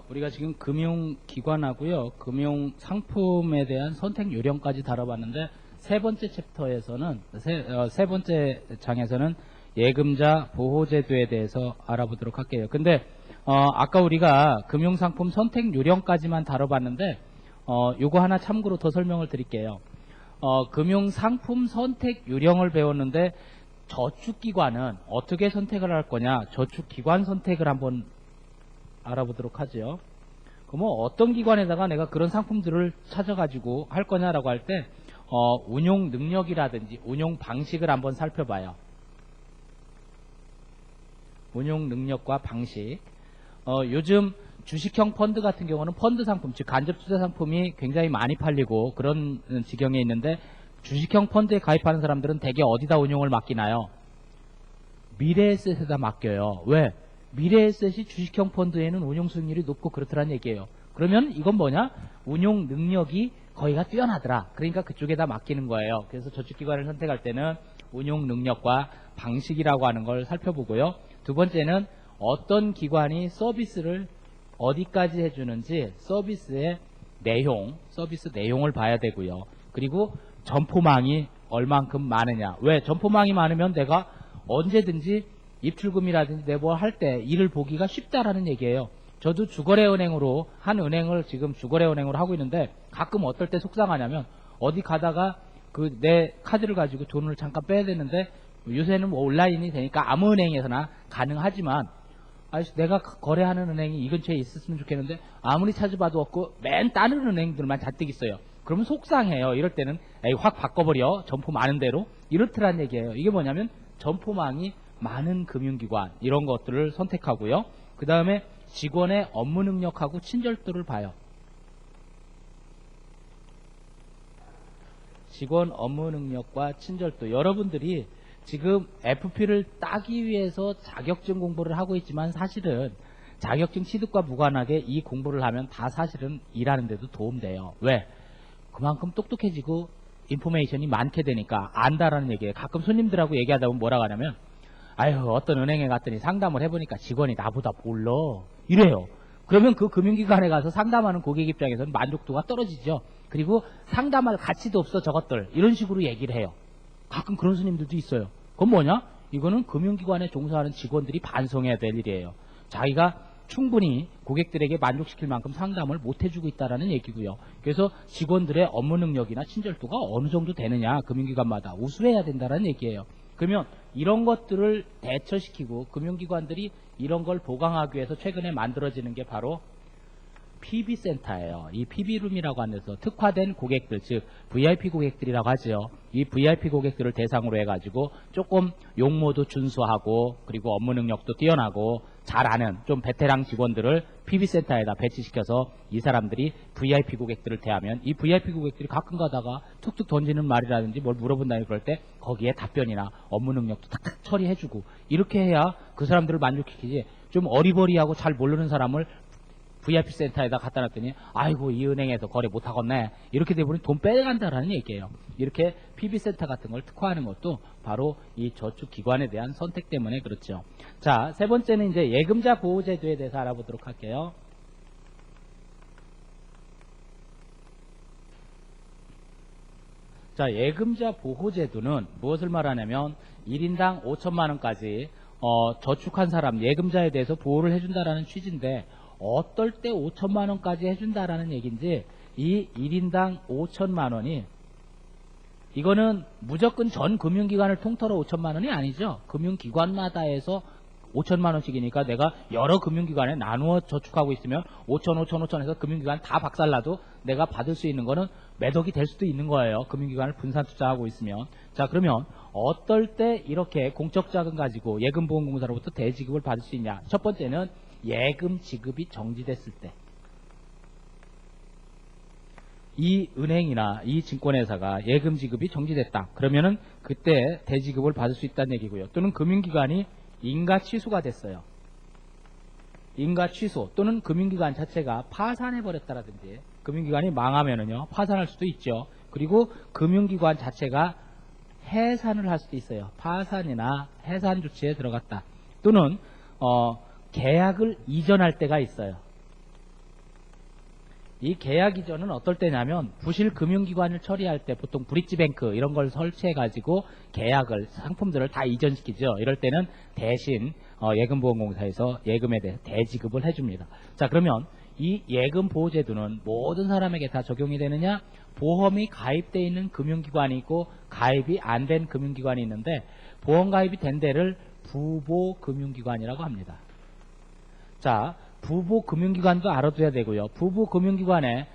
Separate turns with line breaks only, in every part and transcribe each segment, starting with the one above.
우리가 지금 금융기관하고요, 금융상품에 대한 선택 요령까지 다뤄봤는데, 세 번째 챕터에서는, 세 번째 장에서는 예금자 보호제도에 대해서 알아보도록 할게요. 근데, 아까 우리가 금융상품 선택 요령까지만 다뤄봤는데, 요거 하나 참고로 더 설명을 드릴게요. 금융상품 선택 요령을 배웠는데, 저축기관은 어떻게 선택을 할 거냐, 저축기관 선택을 한번 알아보도록 하죠. 그럼 어떤 기관에다가 내가 그런 상품들을 찾아가지고 할 거냐라고 할 때, 운용 능력이라든지 운용 방식을 한번 살펴봐요. 운용 능력과 방식. 요즘 주식형 펀드 같은 경우는 펀드 상품, 즉 간접 투자 상품이 굉장히 많이 팔리고 그런 지경에 있는데, 주식형 펀드에 가입하는 사람들은 대개 어디다 운용을 맡기나요? 미래에셋에다 맡겨요. 왜? 미래에셋이 주식형 펀드에는 운용 수익률이 높고 그렇더란 얘기예요. 그러면 이건 뭐냐? 운용 능력이 거기가 뛰어나더라. 그러니까 그쪽에다 맡기는 거예요. 그래서 저축기관을 선택할 때는 운용 능력과 방식이라고 하는 걸 살펴보고요. 두 번째는 어떤 기관이 서비스를 어디까지 해주는지 서비스의 내용, 서비스 내용을 봐야 되고요. 그리고 점포망이 얼만큼 많으냐. 왜? 점포망이 많으면 내가 언제든지 입출금이라든지 내부할 때 일을 보기가 쉽다라는 얘기예요. 저도 주거래은행으로 한 은행을 지금 주거래은행으로 하고 있는데, 가끔 어떨 때 속상하냐면 어디 가다가 내 카드를 가지고 돈을 잠깐 빼야 되는데, 요새는 뭐 온라인이 되니까 아무 은행에서나 가능하지만, 내가 거래하는 은행이 이 근처에 있었으면 좋겠는데 아무리 찾아봐도 없고 맨 다른 은행들만 잔뜩 있어요. 그러면 속상해요. 이럴 때는 확 바꿔버려, 점포 많은 대로. 이렇더란 얘기예요. 이게 뭐냐면 점포망이 많은 금융기관, 이런 것들을 선택하고요. 그 다음에 직원의 업무 능력하고 친절도를 봐요. 직원 업무 능력과 친절도. 여러분들이 지금 FP를 따기 위해서 자격증 공부를 하고 있지만, 사실은 자격증 취득과 무관하게 이 공부를 하면 다 사실은 일하는 데도 도움돼요. 왜? 그만큼 똑똑해지고 인포메이션이 많게 되니까 안다라는 얘기예요. 가끔 손님들하고 얘기하다 보면 뭐라고 하냐면, 어떤 은행에 갔더니 상담을 해보니까 직원이 나보다 몰라, 이래요. 그러면 그 금융기관에 가서 상담하는 고객 입장에서는 만족도가 떨어지죠. 그리고 상담할 가치도 없어 저것들, 이런 식으로 얘기를 해요. 가끔 그런 손님들도 있어요. 그건 뭐냐? 이거는 금융기관에 종사하는 직원들이 반성해야 될 일이에요. 자기가 충분히 고객들에게 만족시킬 만큼 상담을 못 해주고 있다는 얘기고요. 그래서 직원들의 업무 능력이나 친절도가 어느 정도 되느냐, 금융기관마다 우수해야 된다는 얘기예요. 그러면 이런 것들을 대처시키고 금융기관들이 이런 걸 보강하기 위해서 최근에 만들어지는 게 바로 PB센터예요. 이 PB룸이라고 하는 데서 특화된 고객들, 즉 VIP 고객들이라고 하죠. 이 VIP 고객들을 대상으로 해가지고 조금 용모도 준수하고, 그리고 업무 능력도 뛰어나고 잘 아는 좀 베테랑 직원들을 PB센터에다 배치시켜서 이 사람들이 VIP 고객들을 대하면, 이 VIP 고객들이 가끔 가다가 툭툭 던지는 말이라든지 뭘 물어본다니 그럴 때 거기에 답변이나 업무 능력도 탁탁 처리해주고, 이렇게 해야 그 사람들을 만족시키지, 좀 어리버리하고 잘 모르는 사람을 VIP 센터에다 갖다 놨더니 아이고 이 은행에서 거래 못하겠네, 이렇게 되면 돈 빼간다라는 얘기예요. 이렇게 PB센터 같은 걸 특화하는 것도 바로 이 저축기관에 대한 선택 때문에 그렇죠. 자, 세 번째는 이제 예금자 보호제도에 대해서 알아보도록 할게요. 자, 예금자 보호제도는 무엇을 말하냐면 1인당 5천만 원까지 저축한 사람, 예금자에 대해서 보호를 해준다라는 취지인데, 어떨 때 5천만 원까지 해준다라는 얘기인지, 이 1인당 5천만 원이 이거는 무조건 전 금융기관을 통틀어 5천만 원이 아니죠. 금융기관마다 해서 5천만 원씩이니까 내가 여러 금융기관에 나누어 저축하고 있으면 5천 해서 금융기관 다 박살나도 내가 받을 수 있는 거는 몇 억이 될 수도 있는 거예요. 금융기관을 분산 투자하고 있으면. 자, 그러면 어떨 때 이렇게 공적 자금 가지고 예금보험공사로부터 대지급을 받을 수 있냐. 첫 번째는 예금 지급이 정지됐을 때, 이 은행이나 이 증권회사가 예금 지급이 정지됐다. 그러면은 그때 대지급을 받을 수 있다는 얘기고요. 또는 금융기관이 인가 취소가 됐어요. 인가 취소, 또는 금융기관 자체가 파산해버렸다라든지, 금융기관이 망하면은요 파산할 수도 있죠. 그리고 금융기관 자체가 해산을 할 수도 있어요. 파산이나 해산 조치에 들어갔다. 또는 계약을 이전할 때가 있어요. 이 계약 이전은 어떨 때냐면 부실 금융기관을 처리할 때 보통 브릿지뱅크 이런 걸 설치해가지고 계약을 상품들을 다 이전시키죠. 이럴 때는 대신 예금보험공사에서 예금에 대해 대지급을 해줍니다. 자, 그러면 이 예금보호제도는 모든 사람에게 다 적용이 되느냐? 보험이 가입되어 있는 금융기관이 있고 가입이 안 된 금융기관이 있는데 보험 가입이 된 데를 부보금융기관이라고 합니다. 자, 부보금융기관도 알아둬야 되고요. 부보금융기관에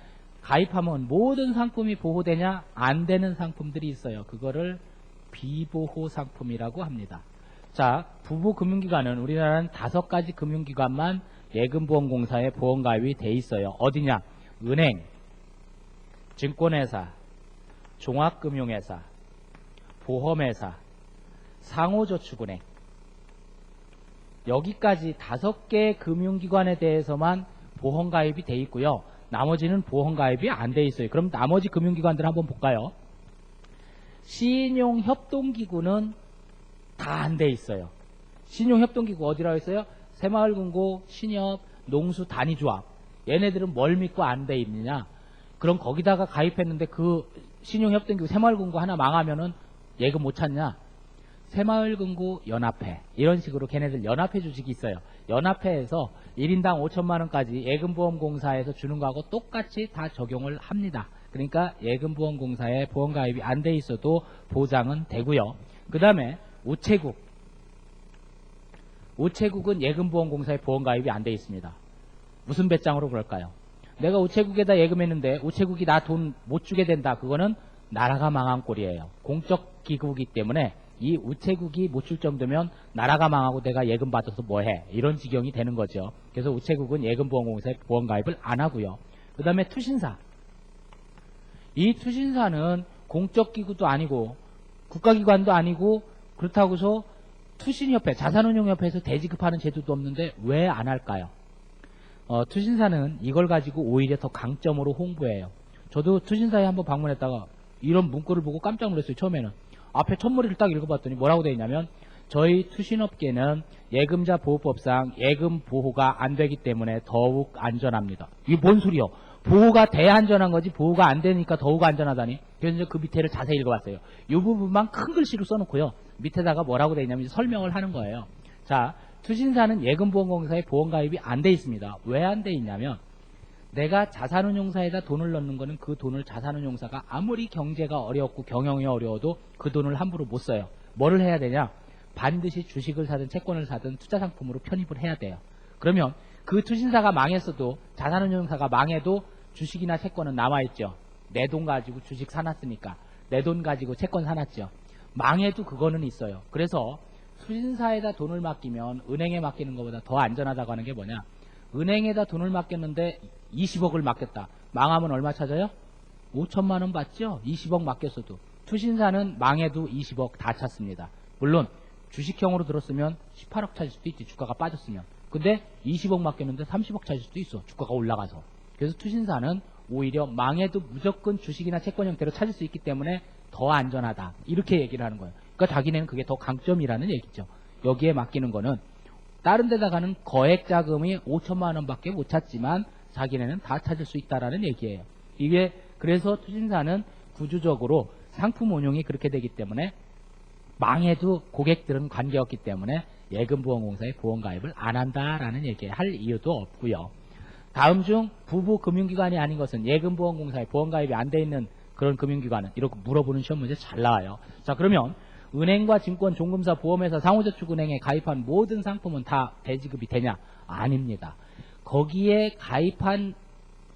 가입하면 모든 상품이 보호되냐? 안 되는 상품들이 있어요. 그거를 비보호 상품이라고 합니다. 자, 부보금융기관은 우리나라는 5가지 금융기관만 예금보험공사에 보험가입이 돼 있어요. 어디냐? 은행, 증권회사, 종합금융회사, 보험회사, 상호저축은행. 여기까지 5개 금융기관에 대해서만 보험가입이 돼 있고요. 나머지는 보험가입이 안 돼 있어요. 그럼 나머지 금융기관들 한번 볼까요? 신용협동기구는 다 안 돼 있어요. 신용협동기구 어디라고 했어요? 새마을금고, 신협, 농수, 단위조합. 얘네들은 뭘 믿고 안 돼 있느냐? 그럼 거기다가 가입했는데 그 신용협동기구 새마을금고 하나 망하면은 예금 못 찾냐? 새마을금고 연합회 이런 식으로 걔네들 연합회 주식이 있어요. 연합회에서 1인당 5천만 원까지 예금보험공사에서 주는 거하고 똑같이 다 적용을 합니다. 그러니까 예금보험공사에 보험가입이 안 돼 있어도 보장은 되고요. 그 다음에 우체국. 우체국은 예금보험공사에 보험가입이 안 돼 있습니다. 무슨 배짱으로 그럴까요? 내가 우체국에다 예금했는데 우체국이 나 돈 못 주게 된다. 그거는 나라가 망한 꼴이에요. 공적기구이기 때문에 이 우체국이 못 줄 정도면 나라가 망하고 내가 예금 받아서 뭐해? 이런 지경이 되는 거죠. 그래서 우체국은 예금보험공사에 보험가입을 안 하고요. 그 다음에 투신사. 이 투신사는 공적기구도 아니고 국가기관도 아니고 그렇다고 해서 투신협회, 자산운용협회에서 대지급하는 제도도 없는데 왜 안 할까요? 투신사는 이걸 가지고 오히려 더 강점으로 홍보해요. 저도 투신사에 한번 방문했다가 이런 문구를 보고 깜짝 놀랐어요. 처음에는. 앞에 첫머리를 딱 읽어봤더니 뭐라고 되어 있냐면 저희 투신업계는 예금자 보호법상 예금 보호가 안 되기 때문에 더욱 안전합니다. 이게 뭔 소리요? 보호가 돼야 안전한 거지 보호가 안 되니까 더욱 안전하다니. 그래서 그 밑에를 자세히 읽어봤어요. 이 부분만 큰 글씨로 써놓고요. 밑에다가 뭐라고 되어 있냐면 설명을 하는 거예요. 자, 투신사는 예금보험공사에 보험가입이 안 돼 있습니다. 왜 안 돼 있냐면 내가 자산운용사에다 돈을 넣는 거는 그 돈을 자산운용사가 아무리 경제가 어렵고 경영이 어려워도 그 돈을 함부로 못 써요. 뭐를 해야 되냐? 반드시 주식을 사든 채권을 사든 투자상품으로 편입을 해야 돼요. 그러면 그 투신사가 망했어도 자산운용사가 망해도 주식이나 채권은 남아있죠. 내 돈 가지고 주식 사놨으니까. 내 돈 가지고 채권 사놨죠. 망해도 그거는 있어요. 그래서 투신사에다 돈을 맡기면 은행에 맡기는 것보다 더 안전하다고 하는 게 뭐냐? 은행에다 돈을 맡겼는데 20억을 맡겼다. 망하면 얼마 찾아요? 5천만 원 받죠? 20억 맡겼어도. 투신사는 망해도 20억 다 찾습니다. 물론 주식형으로 들었으면 18억 찾을 수도 있지. 주가가 빠졌으면. 근데 20억 맡겼는데 30억 찾을 수도 있어. 주가가 올라가서. 그래서 투신사는 오히려 망해도 무조건 주식이나 채권 형태로 찾을 수 있기 때문에 더 안전하다. 이렇게 얘기를 하는 거예요. 그러니까 자기네는 그게 더 강점이라는 얘기죠. 여기에 맡기는 거는 다른 데다가는 거액 자금이 5천만 원밖에 못 찾지만 자기네는 다 찾을 수 있다라는 얘기예요. 이게 그래서 투신사는 구조적으로 상품 운용이 그렇게 되기 때문에 망해도 고객들은 관계없기 때문에 예금보험공사에 보험가입을 안 한다라는 얘기예요. 할 이유도 없고요. 다음 중 부부금융기관이 아닌 것은 예금보험공사에 보험가입이 안 돼 있는 그런 금융기관은 이렇게 물어보는 시험 문제 잘 나와요. 자, 그러면 은행과 증권, 종금사, 보험회사, 상호저축은행에 가입한 모든 상품은 다 대지급이 되냐? 아닙니다. 거기에 가입한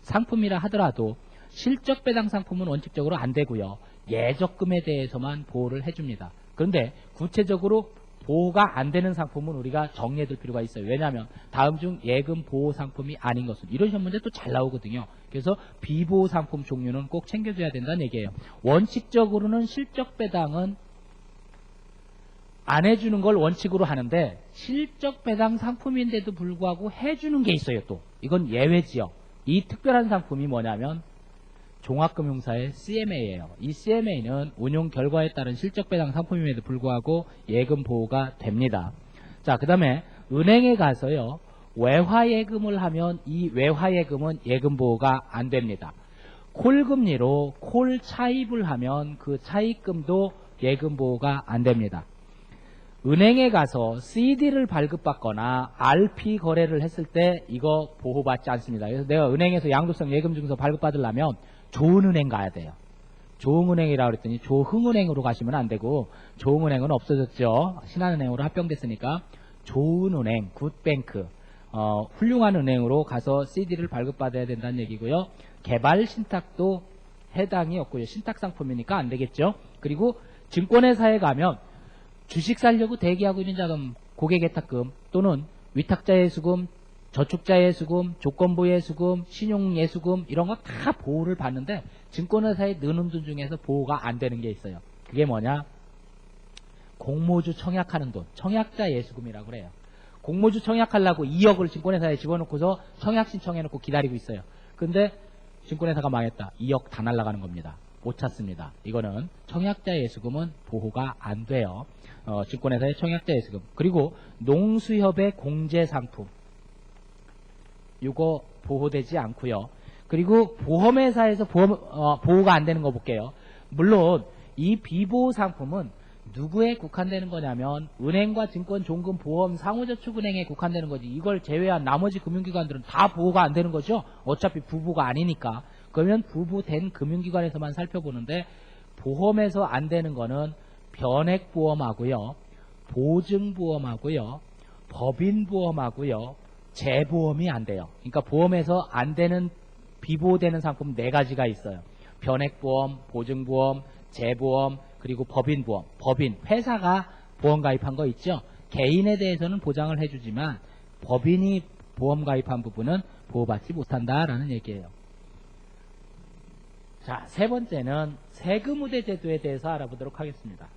상품이라 하더라도 실적 배당 상품은 원칙적으로 안 되고요. 예적금에 대해서만 보호를 해줍니다. 그런데 구체적으로 보호가 안 되는 상품은 우리가 정리해둘 필요가 있어요. 왜냐하면 다음 중 예금 보호 상품이 아닌 것은 이런 시험 문제 또 잘 나오거든요. 그래서 비보호 상품 종류는 꼭 챙겨줘야 된다는 얘기예요. 원칙적으로는 실적 배당은 안 해주는 걸 원칙으로 하는데 실적 배당 상품인데도 불구하고 해주는 게 있어요. 또 이건 예외지요. 이 특별한 상품이 뭐냐면 종합금융사의 CMA예요. 이 CMA는 운용 결과에 따른 실적 배당 상품임에도 불구하고 예금 보호가 됩니다. 자, 그 다음에 은행에 가서요. 외화예금을 하면 이 외화예금은 예금보호가 안 됩니다. 콜금리로 콜 차입을 하면 그 차입금도 예금보호가 안 됩니다. 은행에 가서 CD를 발급받거나 RP 거래를 했을 때 이거 보호받지 않습니다. 그래서 내가 은행에서 양도성 예금증서 발급받으려면 좋은 은행 가야 돼요. 조흥은행이라고 그랬더니 조흥은행으로 가시면 안 되고, 조흥은행은 없어졌죠. 신한은행으로 합병됐으니까 좋은 은행, 굿뱅크, 훌륭한 은행으로 가서 CD를 발급받아야 된다는 얘기고요. 개발 신탁도 해당이 없고요. 신탁 상품이니까 안 되겠죠. 그리고 증권회사에 가면 주식 살려고 대기하고 있는 자금, 고객예탁금 또는 위탁자예수금, 저축자예수금, 조건부예수금, 신용예수금 이런 거 다 보호를 받는데 증권회사에 넣는 돈 중에서 보호가 안 되는 게 있어요. 그게 뭐냐? 공모주 청약하는 돈, 청약자예수금이라고 그래요. 공모주 청약하려고 2억을 증권회사에 집어넣고서 청약 신청해놓고 기다리고 있어요. 근데 증권회사가 망했다. 2억 다 날아가는 겁니다. 못 찾습니다. 이거는 청약자예수금은 보호가 안 돼요. 증권회사의 청약자예수금. 그리고 농수협의 공제상품. 이거 보호되지 않고요. 그리고 보험회사에서 보호가 안 되는 거 볼게요. 물론 이 비보호 상품은 누구에 국한되는 거냐면 은행과 증권, 종금, 보험, 상호저축은행에 국한되는 거지. 이걸 제외한 나머지 금융기관들은 다 보호가 안 되는 거죠. 어차피 부부가 아니니까. 그러면 부부된 금융기관에서만 살펴보는데 보험에서 안 되는 거는 변액보험하고요, 보증보험하고요, 법인보험하고요, 재보험이 안 돼요. 그러니까 보험에서 안 되는 비보호되는 상품 4가지가 있어요. 변액보험, 보증보험, 재보험, 그리고 법인보험. 법인, 회사가 보험 가입한 거 있죠. 개인에 대해서는 보장을 해주지만 법인이 보험 가입한 부분은 보호받지 못한다라는 얘기예요. 자, 세 번째는 세금우대 제도에 대해서 알아보도록 하겠습니다.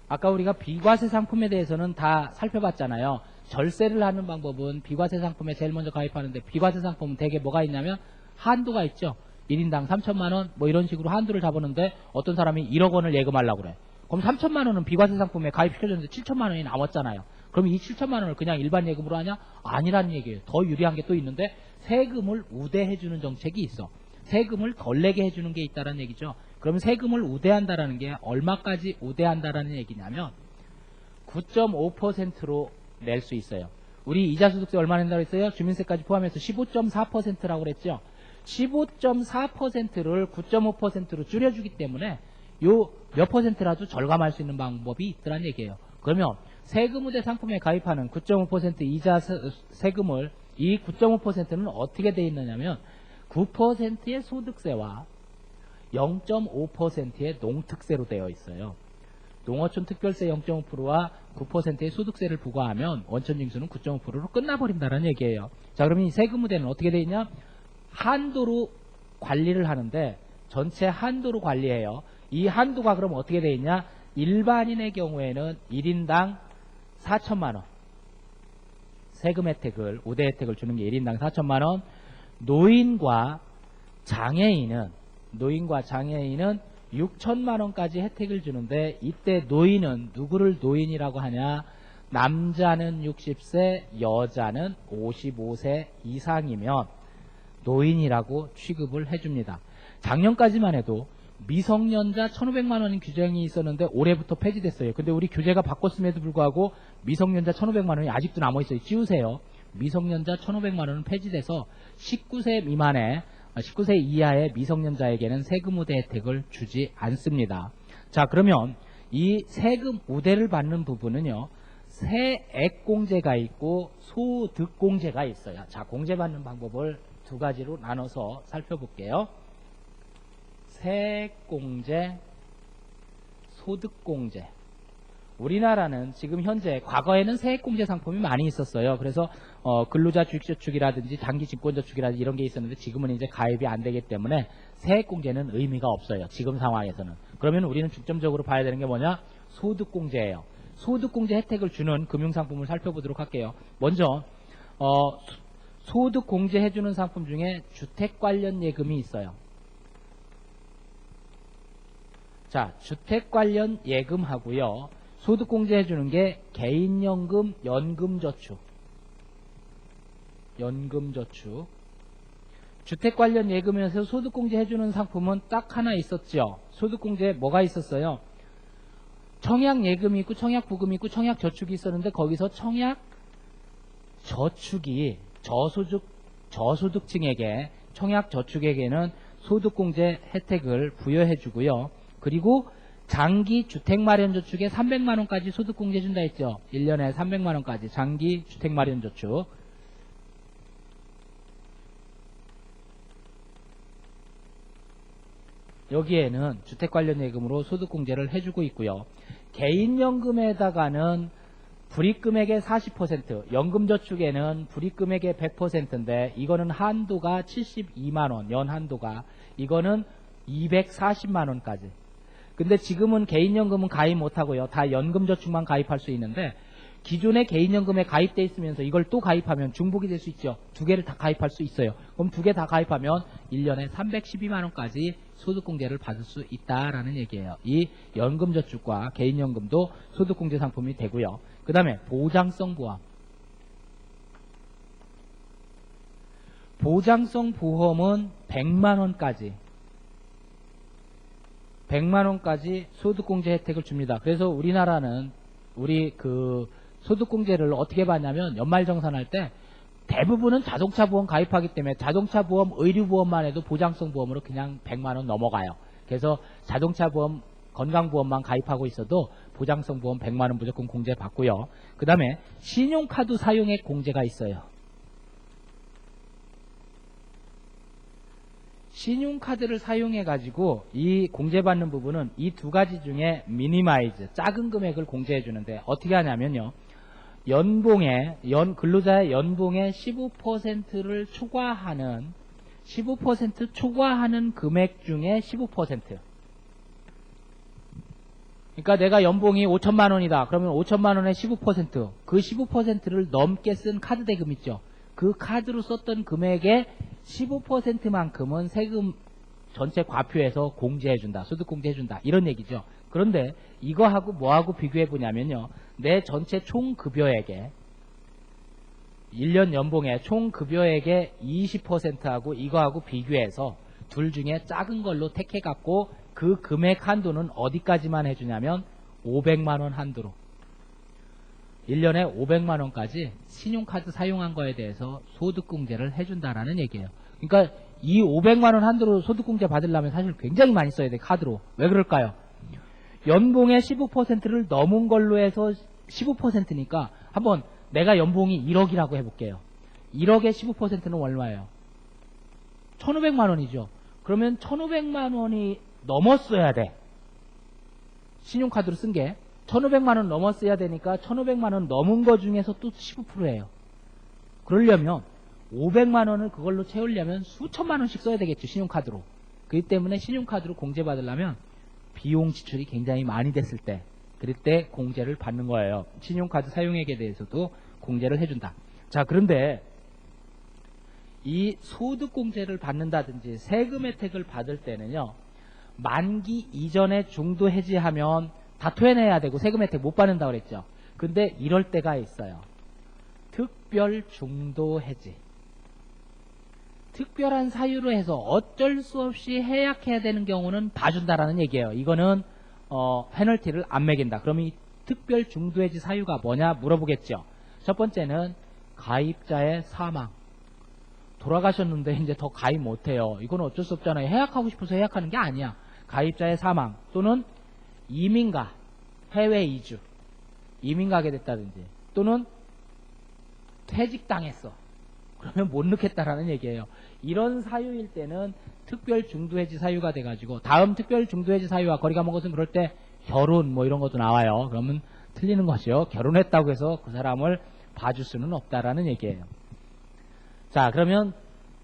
아까 우리가 비과세 상품에 대해서는 다 살펴봤잖아요. 절세를 하는 방법은 비과세 상품에 제일 먼저 가입하는데, 비과세 상품은 대개 뭐가 있냐면 한도가 있죠. 1인당 3천만 원 뭐 이런 식으로 한도를 잡았는데 어떤 사람이 1억 원을 예금하려고 그래. 그럼 3천만 원은 비과세 상품에 가입시켜줬는데 7천만 원이 남았잖아요. 그럼 이 7천만 원을 그냥 일반 예금으로 하냐? 아니라는 얘기예요. 더 유리한 게 또 있는데 세금을 우대해주는 정책이 있어. 세금을 덜 내게 해주는 게 있다는 얘기죠. 그러면 세금을 우대한다라는 게 얼마까지 우대한다라는 얘기냐면 9.5%로 낼 수 있어요. 우리 이자소득세 얼마 낸다고 했어요? 주민세까지 포함해서 15.4%라고 그랬죠. 15.4%를 9.5%로 줄여주기 때문에 요 몇 퍼센트라도 절감할 수 있는 방법이 있더란 얘기예요. 그러면 세금우대 상품에 가입하는 9.5% 이자 세금을, 이 9.5%는 어떻게 돼 있느냐면 9%의 소득세와 0.5%의 농특세로 되어 있어요. 농어촌 특별세 0.5%와 9%의 소득세를 부과하면 원천징수는 9.5%로 끝나버린다는 얘기예요. 자, 그러면 이 세금우대는 어떻게 되어 있냐? 한도로 관리를 하는데 전체 한도로 관리해요. 이 한도가 그럼 어떻게 되어 있냐? 일반인의 경우에는 1인당 4천만 원 세금 혜택을, 우대 혜택을 주는 게 1인당 4천만 원. 노인과 장애인은 6천만 원까지 혜택을 주는데, 이때 노인은 누구를 노인이라고 하냐? 남자는 60세, 여자는 55세 이상이면 노인이라고 취급을 해줍니다. 작년까지만 해도 미성년자 1,500만 원인 규정이 있었는데 올해부터 폐지됐어요. 근데 우리 규제가 바꿨음에도 불구하고 미성년자 1,500만 원이 아직도 남아있어요. 지우세요. 미성년자 1,500만 원은 폐지돼서 19세 미만의, 19세 이하의 미성년자에게는 세금 우대 혜택을 주지 않습니다. 자, 그러면 이 세금 우대를 받는 부분은요, 세액공제가 있고 소득공제가 있어요. 자, 공제받는 방법을 2가지로 나눠서 살펴볼게요. 세액공제, 소득공제. 우리나라는 지금 현재, 과거에는 세액공제 상품이 많이 있었어요. 그래서 근로자 주식저축이라든지 장기증권저축이라든지 이런 게 있었는데 지금은 이제 가입이 안 되기 때문에 세액공제는 의미가 없어요. 지금 상황에서는. 그러면 우리는 중점적으로 봐야 되는 게 뭐냐? 소득공제예요. 소득공제 혜택을 주는 금융상품을 살펴보도록 할게요. 먼저 소득공제 해주는 상품 중에 주택 관련 예금이 있어요. 자, 주택 관련 예금하고요, 소득공제 해주는 게 개인연금, 연금저축. 주택 관련 예금에서 소득공제 해주는 상품은 딱 하나 있었죠. 소득공제 뭐가 있었어요? 청약예금이 있고 청약부금이 있고 청약저축이 있었는데 거기서 청약저축이 저소득층에게 청약저축에게는 소득공제 혜택을 부여해주고요. 그리고 장기 주택마련저축에 300만원까지 소득공제 해준다 했죠. 1년에 300만원까지 장기 주택마련저축. 여기에는 주택 관련 예금으로 소득공제를 해주고 있고요. 개인연금에다가는 불입금액의 40%, 연금저축에는 불입금액의 100%인데 이거는 한도가 72만원, 연 한도가. 이거는 240만원까지. 근데 지금은 개인연금은 가입 못하고요. 다 연금저축만 가입할 수 있는데 기존의 개인연금에 가입돼 있으면서 이걸 또 가입하면 중복이 될 수 있죠. 두 개를 다 가입할 수 있어요. 그럼 두 개 다 가입하면 1년에 312만원까지 소득공제를 받을 수 있다라는 얘기예요. 이 연금저축과 개인연금도 소득공제 상품이 되고요. 그 다음에 보장성 보험. 보장성 보험은 100만원까지 소득공제 혜택을 줍니다. 그래서 우리나라는 소득공제를 어떻게 받냐면 연말정산할 때 대부분은 자동차 보험 가입하기 때문에 자동차 보험, 의류 보험만 해도 보장성 보험으로 그냥 100만원 넘어가요. 그래서 자동차 보험, 건강보험만 가입하고 있어도 보장성 보험 100만원 무조건 공제 받고요. 그 다음에 신용카드 사용액 공제가 있어요. 신용카드를 사용해가지고 이 공제받는 부분은 이 두 가지 중에 미니마이즈, 작은 금액을 공제해주는데 어떻게 하냐면요. 근로자의 연봉의 15%를 초과하는 15% 초과하는 금액 중에 15%. 그러니까 내가 연봉이 5천만 원이다. 그러면 5천만 원의 15%, 그 15%를 넘게 쓴 카드 대금 있죠. 그 카드로 썼던 금액의 15%만큼은 세금 전체 과표에서 공제해준다. 소득공제해준다. 이런 얘기죠. 그런데 이거하고 뭐하고 비교해보냐면요. 내 전체 총급여액에 1년 연봉의 총급여액의 20%하고 이거하고 비교해서 둘 중에 작은 걸로 택해갖고 그 금액 한도는 어디까지만 해주냐면 500만원 한도로 1년에 500만원까지 신용카드 사용한 거에 대해서 소득공제를 해준다라는 얘기예요. 그러니까 이 500만원 한도로 소득공제 받으려면 사실 굉장히 많이 써야 돼. 카드로. 왜 그럴까요? 연봉의 15%를 넘은 걸로 해서 15%니까 한번 내가 연봉이 1억이라고 해볼게요. 1억의 15%는 얼마예요? 1500만원이죠. 그러면 1500만원이 넘었어야 돼. 신용카드로 쓴 게 1500만원 넘었어야 되니까 1500만원 넘은 거 중에서 또 15%예요. 그러려면 500만원을 그걸로 채우려면 수천만원씩 써야 되겠죠. 신용카드로. 그렇기 때문에 신용카드로 공제받으려면 비용 지출이 굉장히 많이 됐을 때, 그럴 때 공제를 받는 거예요. 신용카드 사용액에 대해서도 공제를 해준다. 자, 그런데 이 소득공제를 받는다든지 세금 혜택을 받을 때는요, 만기 이전에 중도 해지하면 다 토해내야 되고 세금 혜택 못 받는다고 그랬죠. 근데 이럴 때가 있어요. 특별 중도 해지. 특별한 사유로 해서 어쩔 수 없이 해약해야 되는 경우는 봐준다라는 얘기예요. 이거는 페널티를 안 매긴다. 그러면 이 특별 중도 해지 사유가 뭐냐 물어보겠죠. 첫 번째는 가입자의 사망. 돌아가셨는데 이제 더 가입 못해요. 이건 어쩔 수 없잖아요. 해약하고 싶어서 해약하는 게 아니야. 가입자의 사망 또는 이민가, 해외 이주, 이민 가게 됐다든지 또는 퇴직당했어. 그러면 못 넣겠다라는 얘기예요. 이런 사유일 때는 특별 중도해지 사유가 돼가지고 다음 특별 중도해지 사유와 거리가 먼 것은 그럴 때 결혼 뭐 이런 것도 나와요. 그러면 틀리는 것이요. 결혼했다고 해서 그 사람을 봐줄 수는 없다라는 얘기예요. 자, 그러면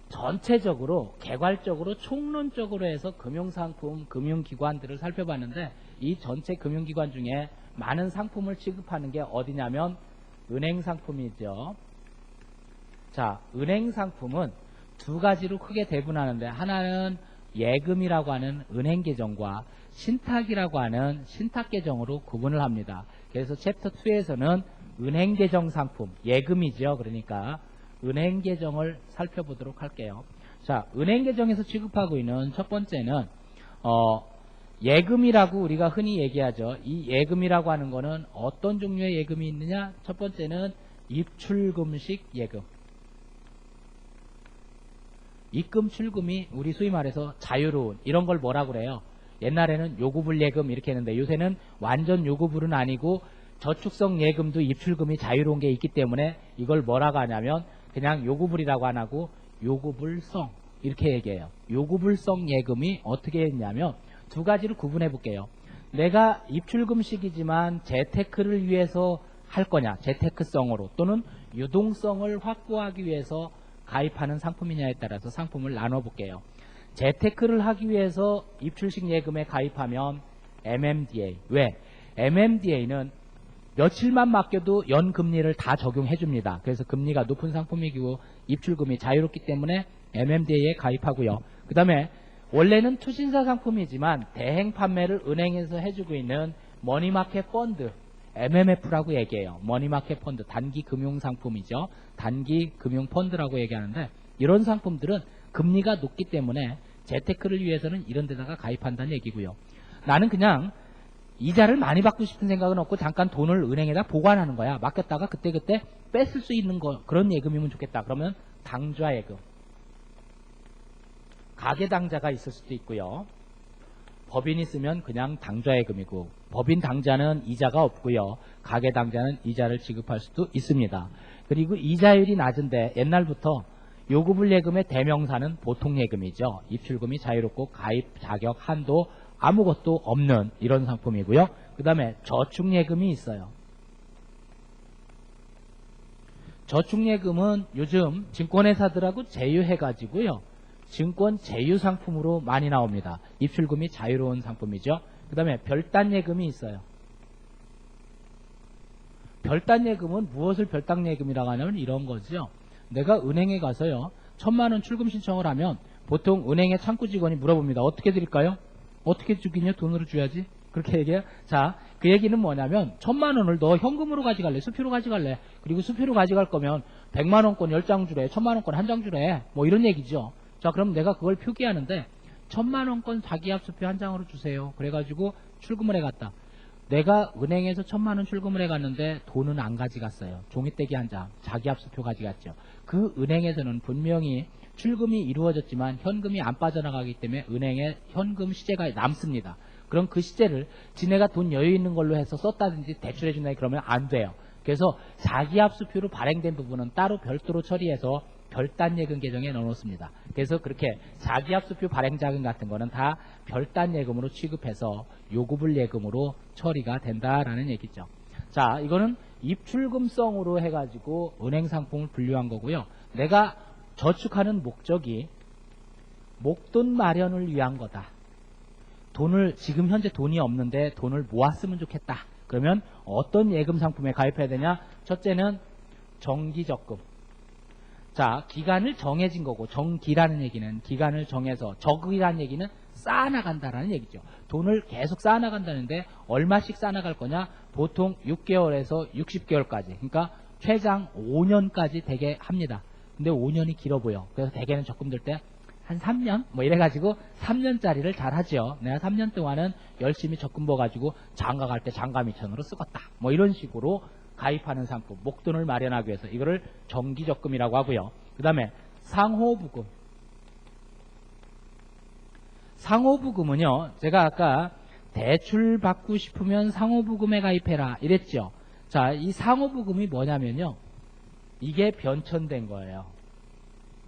전체적으로 개괄적으로 총론적으로 해서 금융상품, 금융기관들을 살펴봤는데 이 전체 금융기관 중에 많은 상품을 취급하는 게 어디냐면 은행상품이죠. 자, 은행상품은 두 가지로 크게 대분하는데 하나는 예금이라고 하는 은행계정과 신탁이라고 하는 신탁 계정으로 구분을 합니다. 그래서 챕터 2에서는 은행 계정 상품, 예금이죠. 그러니까 은행 계정을 살펴보도록 할게요. 자, 은행 계정에서 취급하고 있는 첫 번째는 예금이라고 우리가 흔히 얘기하죠. 이 예금이라고 하는 거는 어떤 종류의 예금이 있느냐? 첫 번째는 입출금식 예금. 입금 출금이 우리 소위 말해서 자유로운 이런 걸 뭐라고 그래요? 옛날에는 요구불 예금 이렇게 했는데 요새는 완전 요구불은 아니고 저축성 예금도 입출금이 자유로운 게 있기 때문에 이걸 뭐라고 하냐면 그냥 요구불이라고 안 하고 요구불성 이렇게 얘기해요. 요구불성 예금이 어떻게 했냐면 두 가지로 구분해 볼게요. 내가 입출금식이지만 재테크를 위해서 할 거냐, 재테크성으로 또는 유동성을 확보하기 위해서 가입하는 상품이냐에 따라서 상품을 나눠 볼게요. 재테크를 하기 위해서 입출식 예금에 가입하면 MMDA. 왜? MMDA는 며칠만 맡겨도 연금리를 다 적용해 줍니다. 그래서 금리가 높은 상품이고 입출금이 자유롭기 때문에 MMDA에 가입하고요. 그 다음에 원래는 투신사 상품이지만 대행 판매를 은행에서 해주고 있는 머니마켓 펀드, MMF라고 얘기해요. 머니마켓 펀드, 단기 금융 상품이죠. 단기 금융 펀드라고 얘기하는데 이런 상품들은 금리가 높기 때문에 재테크를 위해서는 이런 데다가 가입한다는 얘기고요. 나는 그냥 이자를 많이 받고 싶은 생각은 없고 잠깐 돈을 은행에다 보관하는 거야. 맡겼다가 그때그때 뺐을 수 있는 거, 그런 예금이면 좋겠다. 그러면 당좌 예금. 가계당자가 있을 수도 있고요. 법인이 쓰면 그냥 당좌예금이고 법인 당자는 이자가 없고요. 가계당자는 이자를 지급할 수도 있습니다. 그리고 이자율이 낮은데 옛날부터 요구불 예금의 대명사는 보통예금이죠. 입출금이 자유롭고 가입 자격 한도 아무것도 없는 이런 상품이고요. 그 다음에 저축예금이 있어요. 저축예금은 요즘 증권회사들하고 제휴해가지고요. 증권 제휴 상품으로 많이 나옵니다. 입출금이 자유로운 상품이죠. 그 다음에 별단예금이 있어요. 별단예금은 무엇을 별단예금이라고 하냐면 이런 거죠. 내가 은행에 가서요. 1000만원 출금 신청을 하면 보통 은행의 창구 직원이 물어봅니다. 어떻게 드릴까요? 어떻게 주기냐? 돈으로 줘야지. 그렇게 얘기해요. 자, 그 얘기는 뭐냐면 1000만원을 너 현금으로 가져갈래? 수표로 가져갈래? 그리고 수표로 가져갈 거면 100만원권 10장 주래. 1000만원권 1장 주래. 뭐 이런 얘기죠. 자, 그럼 내가 그걸 표기하는데 1000만원권 자기합수표 한 장으로 주세요. 그래가지고 출금을 해갔다. 내가 은행에서 1000만원 출금을 해갔는데 돈은 안 가져갔어요. 종이떼기 한 장, 자기합수표 가져갔죠. 그 은행에서는 분명히 출금이 이루어졌지만 현금이 안 빠져나가기 때문에 은행에 현금 시제가 남습니다. 그럼 그 시제를 지네가 돈 여유 있는 걸로 해서 썼다든지 대출해준다 그러면 안 돼요. 그래서 자기합수표로 발행된 부분은 따로 별도로 처리해서 별단예금 계정에 넣어놓습니다. 그래서 그렇게 자기합수표 발행자금 같은 거는 다 별단예금으로 취급해서 요구불 예금으로 처리가 된다라는 얘기죠. 자, 이거는 입출금성으로 해가지고 은행상품을 분류한 거고요. 내가 저축하는 목적이 목돈 마련을 위한 거다. 돈을 지금 현재 돈이 없는데 돈을 모았으면 좋겠다. 그러면 어떤 예금 상품에 가입해야 되냐? 첫째는 정기적금. 자, 기간을 정해진 거고 정기라는 얘기는 기간을 정해서 적이라는 얘기는 쌓아나간다라는 얘기죠. 돈을 계속 쌓아나간다는데 얼마씩 쌓아나갈 거냐? 보통 6개월에서 60개월까지 그러니까 최장 5년까지 되게 합니다. 근데 5년이 길어 보여. 그래서 대개는 적금 들 때 한 3년? 뭐 이래가지고 3년짜리를 잘 하죠. 내가 3년 동안은 열심히 적금 부어가지고 장가 갈 때 장가 미천으로 쓰겄다. 뭐 이런 식으로 가입하는 상품, 목돈을 마련하기 위해서 이거를 정기적금이라고 하고요. 그 다음에 상호부금. 상호부금은요, 제가 아까 대출 받고 싶으면 상호부금에 가입해라 이랬죠. 자, 이 상호부금이 뭐냐면요, 이게 변천된 거예요.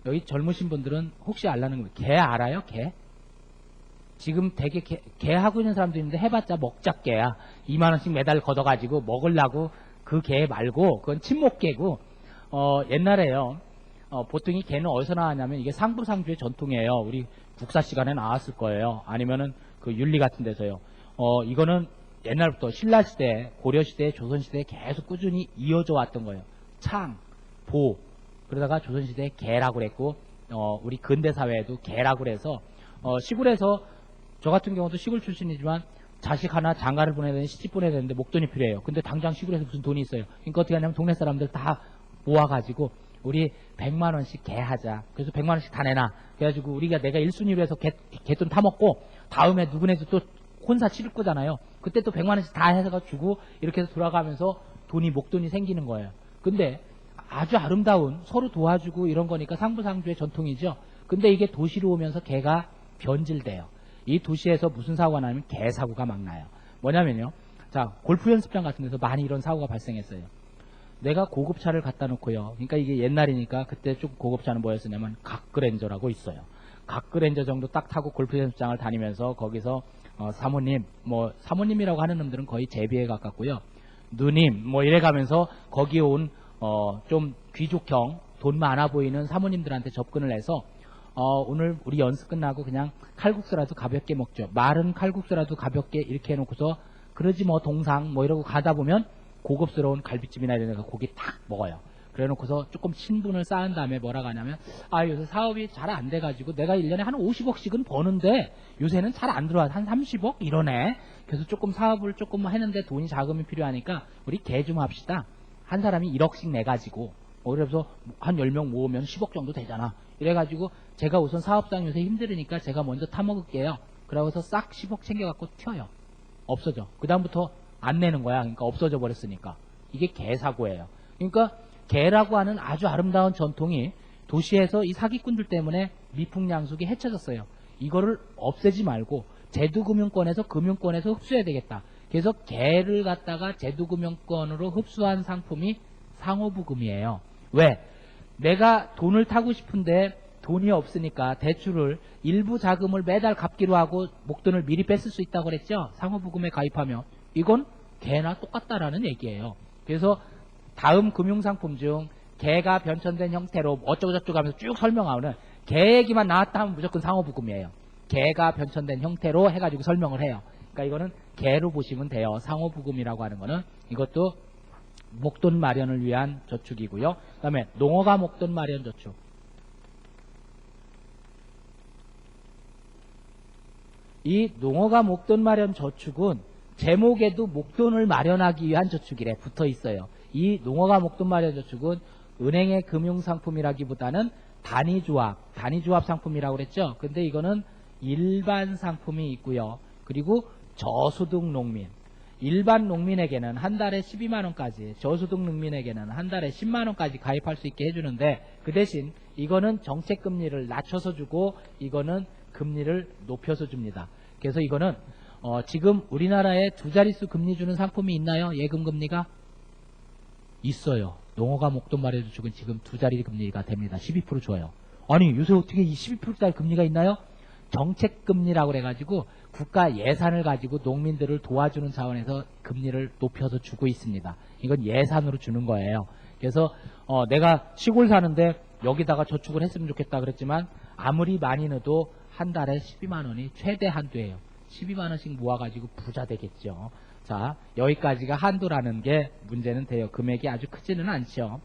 여기 젊으신 분들은 혹시 알라는 거예요. 개 알아요? 개? 지금 되게 개 하고 있는 사람도 있는데 해봤자 먹자개야. 2만원씩 매달 걷어가지고 먹으려고 그 개 말고 그건 친목개고 옛날에요. 보통 이 개는 어디서 나왔냐면 이게 상부상주의 전통이에요. 우리 국사 시간에 나왔을 거예요. 아니면은 그 윤리 같은 데서요. 이거는 옛날부터 신라시대, 고려시대, 조선시대에 계속 꾸준히 이어져 왔던 거예요. 창, 보, 그러다가 조선시대에 개라고 그랬고 우리 근대사회에도 개라고 그래서 시골에서 저 같은 경우도 시골 출신이지만 자식 하나 장가를 보내야 되는데 시집 보내야 되는데 목돈이 필요해요. 근데 당장 시골에서 무슨 돈이 있어요. 그러니까 어떻게 하냐면 동네 사람들 다 모아가지고 우리 100만 원씩 개하자. 그래서 100만 원씩 다 내놔. 그래가지고 내가 1순위로 해서 개돈 타먹고 다음에 누구네도 또 혼사 치를 거잖아요. 그때 또 100만 원씩 다 해서 주고 이렇게 해서 돌아가면서 목돈이 생기는 거예요. 근데 아주 아름다운 서로 도와주고 이런 거니까 상부상조의 전통이죠. 근데 이게 도시로 오면서 개가 변질돼요. 이 도시에서 무슨 사고가 나면 개 사고가 막 나요. 뭐냐면요. 자, 골프 연습장 같은 데서 많이 이런 사고가 발생했어요. 내가 고급차를 갖다 놓고요. 그러니까 이게 옛날이니까 그때 좀 고급차는 뭐였었냐면 각그랜저라고 있어요. 각그랜저 정도 딱 타고 골프 연습장을 다니면서 거기서 사모님, 사모님이라고 하는 놈들은 거의 제비에 가깝고요. 누님, 이래가면서 거기에 온 좀 귀족형, 돈 많아 보이는 사모님들한테 접근을 해서 오늘 우리 연습 끝나고 그냥 칼국수라도 가볍게 먹죠. 마른 칼국수라도 가볍게 이렇게 해놓고서 그러지 동상 이러고 가다 보면 고급스러운 갈비찜이나 이런 데가 고기 딱 먹어요. 그래 놓고서 조금 친분을 쌓은 다음에 뭐라고 하냐면 요새 사업이 잘 안 돼가지고 내가 1년에 한 50억씩은 버는데 요새는 잘 안 들어와. 한 30억 이러네. 그래서 조금 사업을 조금 했는데 돈이 자금이 필요하니까 우리 개 좀 합시다. 한 사람이 1억씩 내가지고 그래서 한 10명 모으면 10억 정도 되잖아. 이래가지고 제가 우선 사업상 요새 힘들으니까 제가 먼저 타먹을게요. 그러고서 싹 10억 챙겨갖고 튀어요. 없어져. 그 다음부터 안 내는 거야. 그러니까 없어져 버렸으니까. 이게 개사고예요. 그러니까 개라고 하는 아주 아름다운 전통이 도시에서 이 사기꾼들 때문에 미풍양속이 헤쳐졌어요. 이거를 없애지 말고 제도금융권에서 금융권에서 흡수해야 되겠다. 그래서 개를 갖다가 제도금융권으로 흡수한 상품이 상호부금이에요. 왜? 내가 돈을 타고 싶은데 돈이 없으니까 대출을 일부 자금을 매달 갚기로 하고 목돈을 미리 뺐을 수 있다고 그랬죠? 상호부금에 가입하면. 이건 개나 똑같다라는 얘기예요. 그래서 다음 금융상품 중 개가 변천된 형태로 어쩌고저쩌고 하면서 쭉 설명하는 개 얘기만 나왔다 하면 무조건 상호부금이에요. 개가 변천된 형태로 해가지고 설명을 해요. 그러니까 이거는 개로 보시면 돼요. 상호부금이라고 하는 거는 이것도 목돈 마련을 위한 저축이고요. 그 다음에 농어가 목돈 마련 저축. 이 농어가 목돈 마련 저축은 제목에도 목돈을 마련하기 위한 저축이래 붙어 있어요. 이 농어가 목돈 마련 저축은 은행의 금융상품이라기보다는 단위조합 상품이라고 그랬죠. 근데 이거는 일반 상품이 있고요. 그리고 저소득 농민, 일반 농민에게는 한 달에 12만원까지, 저소득 농민에게는 한 달에 10만원까지 가입할 수 있게 해주는데 그 대신 이거는 정책금리를 낮춰서 주고 이거는 금리를 높여서 줍니다. 그래서 이거는 지금 우리나라에 두 자릿수 금리 주는 상품이 있나요? 예금금리가? 있어요. 농어가 목돈 마련 저축은 지금 두 자리 금리가 됩니다. 12% 줘요. 아니 요새 어떻게 이 12%짜리 금리가 있나요? 정책금리라고 그래가지고 국가 예산을 가지고 농민들을 도와주는 차원에서 금리를 높여서 주고 있습니다. 이건 예산으로 주는 거예요. 그래서 내가 시골 사는데 여기다가 저축을 했으면 좋겠다 그랬지만 아무리 많이 넣어도 한 달에 12만원이 최대 한도예요. 12만원씩 모아가지고 부자 되겠죠. 자, 여기까지가 한도라는 게 문제는 돼요. 금액이 아주 크지는 않죠.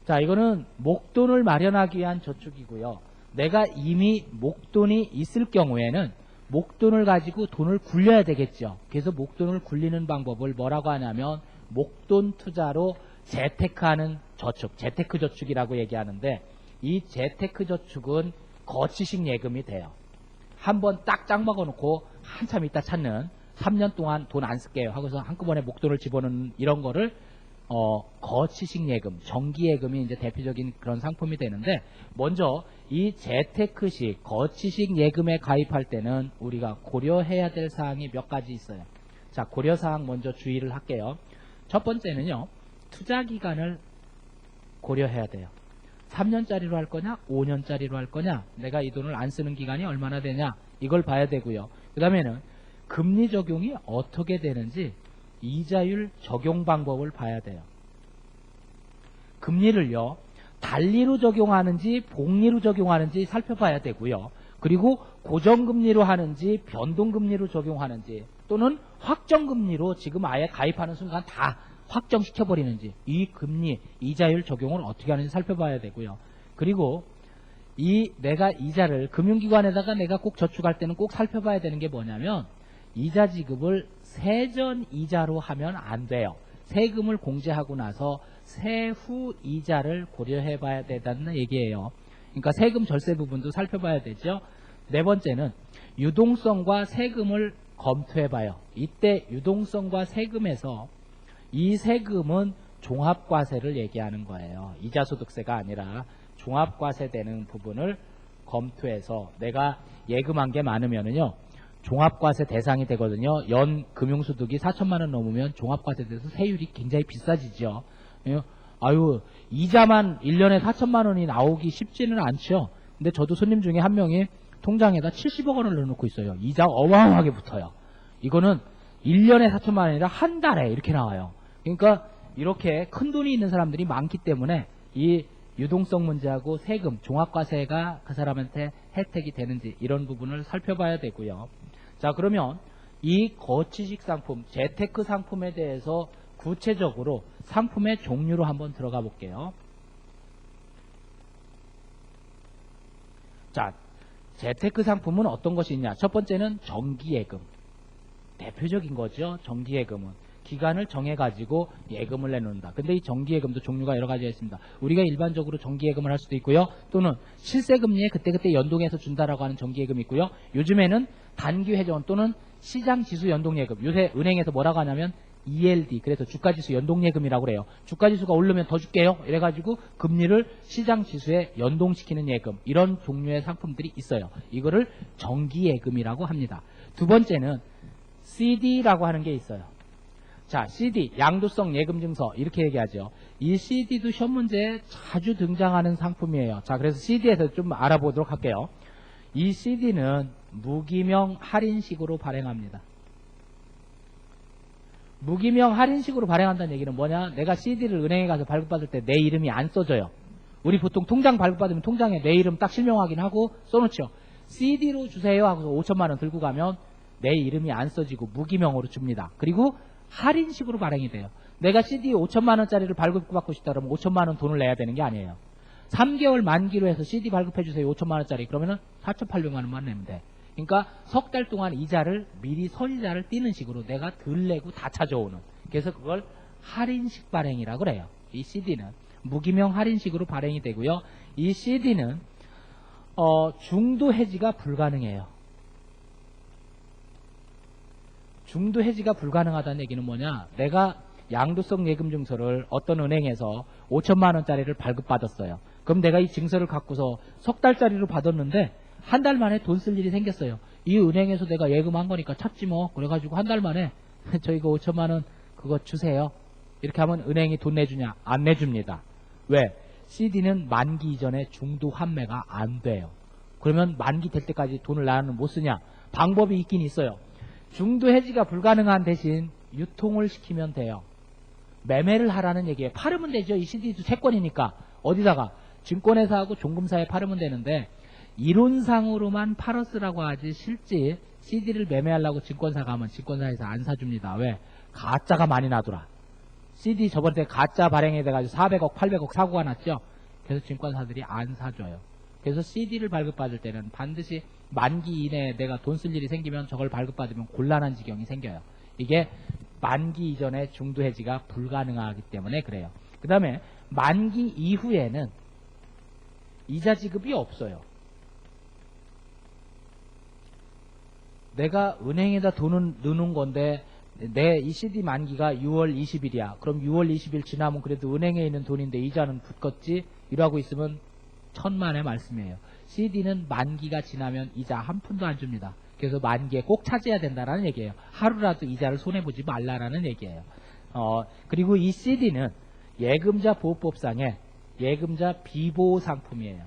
자, 이거는 목돈을 마련하기 위한 저축이고요. 내가 이미 목돈이 있을 경우에는 목돈을 가지고 돈을 굴려야 되겠죠. 그래서 목돈을 굴리는 방법을 뭐라고 하냐면 목돈 투자로 재테크하는 저축, 재테크 저축이라고 얘기하는데 이 재테크 저축은 거치식 예금이 돼요. 한번 딱 짱 먹어놓고 한참 있다 찾는 3년 동안 돈 안 쓸게요 하고서 한꺼번에 목돈을 집어넣는 이런 거를 거치식 예금, 정기 예금이 이제 대표적인 그런 상품이 되는데 먼저 이 재테크식, 거치식 예금에 가입할 때는 우리가 고려해야 될 사항이 몇 가지 있어요. 자, 고려사항 먼저 주의를 할게요. 첫 번째는요, 투자 기간을 고려해야 돼요. 3년짜리로 할 거냐, 5년짜리로 할 거냐, 내가 이 돈을 안 쓰는 기간이 얼마나 되냐, 이걸 봐야 되고요. 그 다음에는 금리 적용이 어떻게 되는지 이자율 적용 방법을 봐야 돼요. 금리를요, 달리로 적용하는지 복리로 적용하는지 살펴봐야 되고요. 그리고 고정금리로 하는지 변동금리로 적용하는지 또는 확정금리로 지금 아예 가입하는 순간 다 확정시켜버리는지 이 금리, 이자율 적용을 어떻게 하는지 살펴봐야 되고요. 그리고 내가 이자를 금융기관에다가 내가 꼭 저축할 때는 꼭 살펴봐야 되는 게 뭐냐면 이자 지급을 세전 이자로 하면 안 돼요. 세금을 공제하고 나서 세후 이자를 고려해 봐야 된다는 얘기예요. 그러니까 세금 절세 부분도 살펴봐야 되죠. 네 번째는 유동성과 세금을 검토해 봐요. 이때 유동성과 세금에서 이 세금은 종합과세를 얘기하는 거예요. 이자소득세가 아니라 종합과세 되는 부분을 검토해서 내가 예금한 게 많으면은요 종합과세 대상이 되거든요. 연 금융소득이 4천만 원 넘으면 종합과세 돼서 세율이 굉장히 비싸지죠. 아유 이자만 1년에 4천만 원이 나오기 쉽지는 않죠. 근데 저도 손님 중에 한 명이 통장에다 70억 원을 넣어놓고 있어요. 이자 어마어마하게 붙어요. 이거는 1년에 4천만 원이라 한 달에 이렇게 나와요. 그러니까 이렇게 큰 돈이 있는 사람들이 많기 때문에 이 유동성 문제하고 세금, 종합과세가 그 사람한테 혜택이 되는지 이런 부분을 살펴봐야 되고요. 자, 그러면 이 거치식 상품, 재테크 상품에 대해서 구체적으로 상품의 종류로 한번 들어가 볼게요. 자, 재테크 상품은 어떤 것이 있냐? 첫 번째는 정기예금. 대표적인 거죠. 정기예금은. 기간을 정해가지고 예금을 내놓는다. 근데 이 정기예금도 종류가 여러 가지가 있습니다. 우리가 일반적으로 정기예금을 할 수도 있고요. 또는 실세금리에 그때그때 연동해서 준다라고 하는 정기예금이 있고요. 요즘에는 단기회전 또는 시장지수 연동예금. 요새 은행에서 뭐라고 하냐면 ELD, 그래서 주가지수 연동예금이라고 그래요. 주가지수가 오르면 더 줄게요. 이래가지고 금리를 시장지수에 연동시키는 예금. 이런 종류의 상품들이 있어요. 이거를 정기예금이라고 합니다. 두 번째는 CD라고 하는 게 있어요. 자, CD, 양도성 예금증서 이렇게 얘기하죠. 이 CD도 시험 문제에 자주 등장하는 상품이에요. 자, 그래서 CD에서 좀 알아보도록 할게요. 이 CD는 무기명 할인식으로 발행합니다. 무기명 할인식으로 발행한다는 얘기는 뭐냐? 내가 CD를 은행에 가서 발급받을 때 내 이름이 안 써져요. 우리 보통 통장 발급받으면 통장에 내 이름 딱 실명확인 하고 써놓죠. CD로 주세요 하고서 5천만 원 들고 가면 내 이름이 안 써지고 무기명으로 줍니다. 그리고 할인식으로 발행이 돼요. 내가 CD 5천만 원짜리를 발급받고 싶다 그러면 5천만 원 돈을 내야 되는 게 아니에요. 3개월 만기로 해서 CD 발급해 주세요 5천만 원짜리 그러면은 4,800만 원만 내면 돼. 그러니까 석 달 동안 이자를 미리 선이자를 띄는 식으로 내가 덜 내고 다 찾아오는. 그래서 그걸 할인식 발행이라고 그래요. 이 CD는 무기명 할인식으로 발행이 되고요. 이 CD는 중도 해지가 불가능해요. 중도 해지가 불가능하다는 얘기는 뭐냐? 내가 양도성 예금 증서를 어떤 은행에서 5천만 원짜리를 발급받았어요. 그럼 내가 이 증서를 갖고서 석 달짜리로 받았는데 한 달 만에 돈 쓸 일이 생겼어요. 이 은행에서 내가 예금한 거니까 찾지 뭐. 그래가지고 한 달 만에 저 이거 5천만 원 그거 주세요. 이렇게 하면 은행이 돈 내주냐? 안 내줍니다. 왜? CD는 만기 이전에 중도 환매가 안 돼요. 그러면 만기 될 때까지 돈을 나는 못 쓰냐? 방법이 있긴 있어요. 중도 해지가 불가능한 대신 유통을 시키면 돼요. 매매를 하라는 얘기예요. 팔으면 되죠. 이 CD도 채권이니까. 어디다가? 증권회사하고 종금사에 팔으면 되는데 이론상으로만 팔았으라고 하지 실제 CD를 매매하려고 증권사 가면 증권사에서 안 사줍니다. 왜? 가짜가 많이 나더라. CD 저번에 가짜 발행해 돼가지고 400억 800억 사고가 났죠. 그래서 증권사들이 안 사줘요. 그래서 CD를 발급받을 때는 반드시 만기 이내에 내가 돈 쓸 일이 생기면 저걸 발급받으면 곤란한 지경이 생겨요. 이게 만기 이전에 중도 해지가 불가능하기 때문에 그래요. 그 다음에 만기 이후에는 이자 지급이 없어요. 내가 은행에다 돈을 넣는 건데 내 이 CD 만기가 6월 20일이야. 그럼 6월 20일 지나면 그래도 은행에 있는 돈인데 이자는 붙겠지? 이러고 있으면 천만의 말씀이에요. CD는 만기가 지나면 이자 한 푼도 안 줍니다. 그래서 만기에 꼭 찾아야 된다는 얘기예요. 하루라도 이자를 손해보지 말라는 얘기예요. 그리고 이 CD는 예금자 보호법상의 예금자 비보호 상품이에요.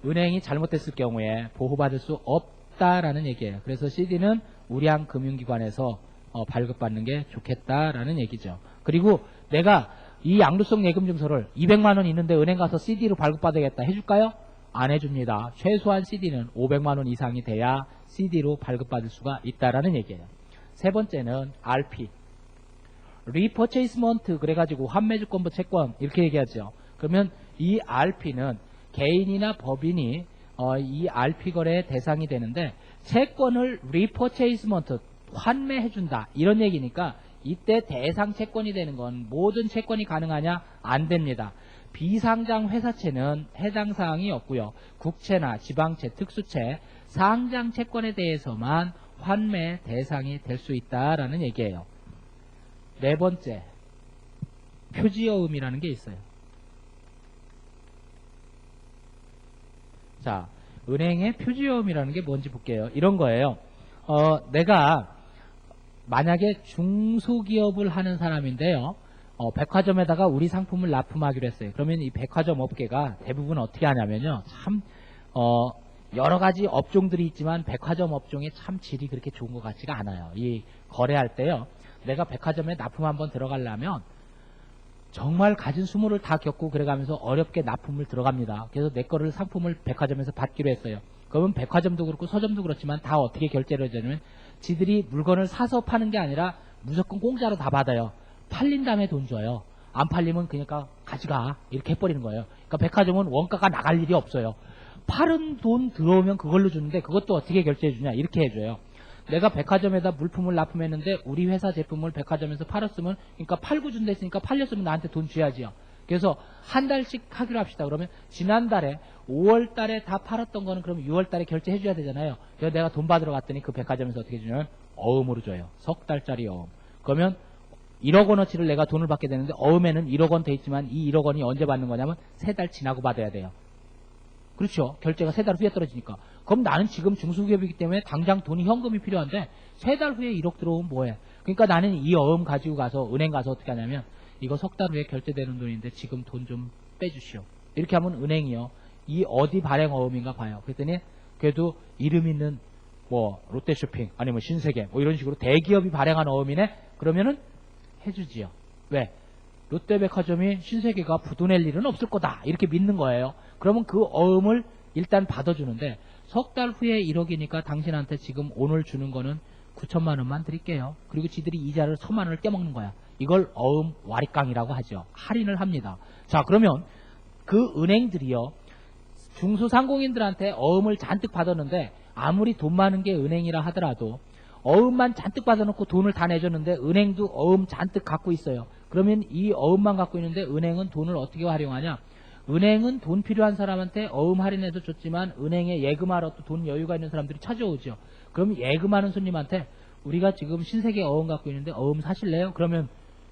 은행이 잘못됐을 경우에 보호받을 수 없다라는 얘기예요. 그래서 CD는 우량 금융기관에서 발급받는 게 좋겠다라는 얘기죠. 그리고 내가 이 양도성 예금증서를 200만 원 있는데 은행 가서 CD로 발급받아야겠다 해줄까요? 안 해줍니다. 최소한 CD는 500만 원 이상이 돼야 CD로 발급받을 수가 있다라는 얘기예요. 세 번째는 RP, 리퍼체이스먼트 그래가지고 환매주권부 채권 이렇게 얘기하죠. 그러면 이 RP는 개인이나 법인이 이 RP 거래의 대상이 되는데 채권을 리퍼체이스먼트 환매해준다 이런 얘기니까 이때 대상 채권이 되는 건 모든 채권이 가능하냐? 안 됩니다. 비상장 회사채는 해당 사항이 없고요. 국채나 지방채, 특수채, 상장 채권에 대해서만 환매 대상이 될 수 있다라는 얘기예요. 네 번째, 표지어음이라는 게 있어요. 자, 은행의 표지어음이라는 게 뭔지 볼게요. 이런 거예요. 내가 만약에 중소기업을 하는 사람인데요. 백화점에다가 우리 상품을 납품하기로 했어요. 그러면 이 백화점 업계가 대부분 어떻게 하냐면요. 참 여러 가지 업종들이 있지만 백화점 업종의 참 질이 그렇게 좋은 것 같지가 않아요. 이 거래할 때요. 내가 백화점에 납품 한번 들어가려면 정말 가진 수모를 다 겪고 그래가면서 어렵게 납품을 들어갑니다. 그래서 내 거를 상품을 백화점에서 받기로 했어요. 그러면 백화점도 그렇고 서점도 그렇지만 다 어떻게 결제를 해주냐면 지들이 물건을 사서 파는 게 아니라 무조건 공짜로 다 받아요. 팔린 다음에 돈 줘요. 안 팔리면 그러니까 가져가 이렇게 해버리는 거예요. 그러니까 백화점은 원가가 나갈 일이 없어요. 팔은 돈 들어오면 그걸로 주는데 그것도 어떻게 결제해 주냐 이렇게 해줘요. 내가 백화점에다 물품을 납품했는데 우리 회사 제품을 백화점에서 팔았으면 그러니까 팔고 준다 했으니까 팔렸으면 나한테 돈 줘야지요. 그래서 한 달씩 하기로 합시다. 그러면 지난달에 5월 달에 다 팔았던 거는 그럼 6월 달에 결제해 줘야 되잖아요. 그래서 내가 돈 받으러 갔더니 그 백화점에서 어떻게 주냐면 어음으로 줘요. 석 달짜리 어음. 그러면 1억 원어치를 내가 돈을 받게 되는데 어음에는 1억 원 돼 있지만 이 1억 원이 언제 받는 거냐면 3달 지나고 받아야 돼요. 그렇죠. 결제가 3달 후에 떨어지니까. 그럼 나는 지금 중소기업이기 때문에 당장 돈이 현금이 필요한데 3달 후에 1억 들어오면 뭐해. 그러니까 나는 이 어음 가지고 가서 은행 가서 어떻게 하냐면 이거 석 달 후에 결제되는 돈인데 지금 돈 좀 빼주시오. 이렇게 하면 은행이요. 이 어디 발행 어음인가 봐요. 그랬더니 그래도 이름 있는 뭐 롯데쇼핑 아니면 신세계 뭐 이런 식으로 대기업이 발행한 어음이네. 그러면은 해주지요. 왜? 롯데백화점이 신세계가 부도낼 일은 없을 거다 이렇게 믿는 거예요. 그러면 그 어음을 일단 받아주는데 석 달 후에 1억이니까 당신한테 지금 오늘 주는 거는 9천만 원만 드릴게요. 그리고 지들이 이자를 1,000만 원을 떼먹는 거야. 이걸 어음 와리깡이라고 하죠. 할인을 합니다. 자, 그러면 그 은행들이요. 중소상공인들한테 어음을 잔뜩 받았는데 아무리 돈 많은 게 은행이라 하더라도 어음만 잔뜩 받아놓고 돈을 다 내줬는데 은행도 어음 잔뜩 갖고 있어요. 그러면 이 어음만 갖고 있는데 은행은 돈을 어떻게 활용하냐? 은행은 돈 필요한 사람한테 어음 할인해서 줬지만 은행에 예금하러 또 돈 여유가 있는 사람들이 찾아오죠. 그럼 예금하는 손님한테 우리가 지금 신세계 어음 갖고 있는데 어음 사실래요? 그러면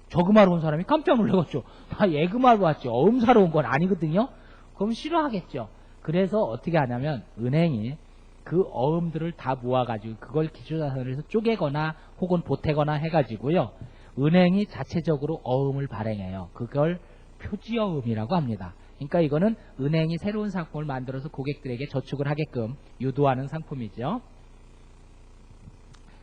저금하러 온 사람이 깜짝 놀라겠죠. 나 예금하러 왔지 어음 사러 온 건 아니거든요. 그럼 싫어하겠죠. 그래서 어떻게 하냐면 은행이 그 어음들을 다 모아가지고 그걸 기초자산을 해서 쪼개거나 혹은 보태거나 해가지고요. 은행이 자체적으로 어음을 발행해요. 그걸 표지어음이라고 합니다. 그러니까 이거는 은행이 새로운 상품을 만들어서 고객들에게 저축을 하게끔 유도하는 상품이죠.